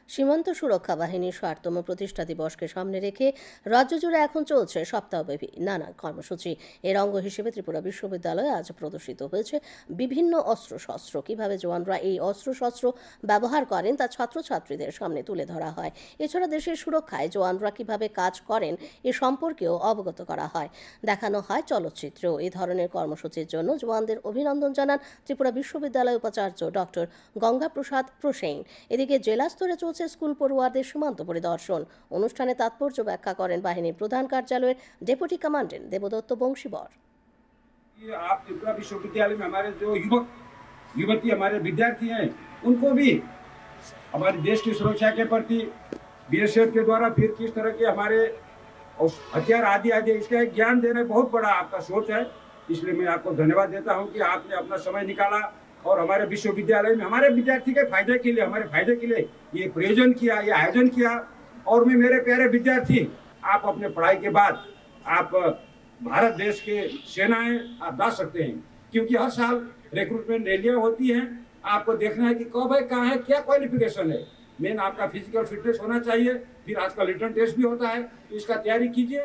সীমান্ত সুরক্ষা বাহিনীর ৬০তম প্রতিষ্ঠা দিবসকে সামনে রেখে রাজ্য জুড়ে এখন চলছে সপ্তাহব্যাপী নানা কর্মসূচি। এর অঙ্গ হিসেবে ত্রিপুরা বিশ্ববিদ্যালয়ে আজ প্রদর্শিত হয়েছে বিভিন্ন অস্ত্রশস্ত্র। কিভাবে জওয়ানরা এই অস্ত্রশস্ত্র ব্যবহার করেন তা ছাত্রছাত্রীদের সামনে তুলে ধরা হয়। এছাড়া দেশের সুরক্ষায় জওয়ানরা কিভাবে কাজ করেন এ সম্পর্কেও অবগত করা হয়, দেখানো হয় চলচ্চিত্র। এ ধরনের কর্মসূচির জন্য জওয়ানদের অভিনন্দন জানান ত্রিপুরা বিশ্ববিদ্যালয় উপাচার্য ডক্টর গঙ্গাপ্রসাদ প্রসেন। এদিকে জেলা স্তরে চলছে স্কুল পড়ুয়াদের সীমান্ত পরিদর্শন। অনুষ্ঠানে তাৎপর্য ব্যাখ্যা করেন বাহিনীর প্রধান কার্যালয়ের ডেপুটি কমান্ডেন্ট দেবদত্ত বংশীবর। आप त्रिपुरा विश्वविद्यालय में हमारे जो युवक युवती हमारे विद्यार्थी हैं, उनको भी हमारे देश की सुरक्षा के प्रति बीएसएफ के द्वारा फिर किस तरह के हमारे हथियार आदि आदि इसका एक ज्ञान देना बहुत बड़ा आपका सोच है। इसलिए मैं आपको धन्यवाद देता हूं कि आपने अपना समय निकाला और हमारे विश्वविद्यालय में हमारे विद्यार्थी के फायदे के लिए, हमारे फायदे के लिए ये प्रयोजन किया, ये आयोजन किया। और मैं मेरे प्यारे विद्यार्थी, आप अपने पढ़ाई के बाद आप भारत देश के सेनाएं आप जा सकते हैं, क्योंकि हर साल रिक्रूटमेंट रैलियां होती हैं। आपको देखना है कि कब है, कहाँ है, क्या क्वालिफिकेशन है। मेन आपका फिजिकल फिटनेस होना चाहिए, फिर आज का रिटर्न टेस्ट भी होता है, तो इसका तैयारी कीजिए।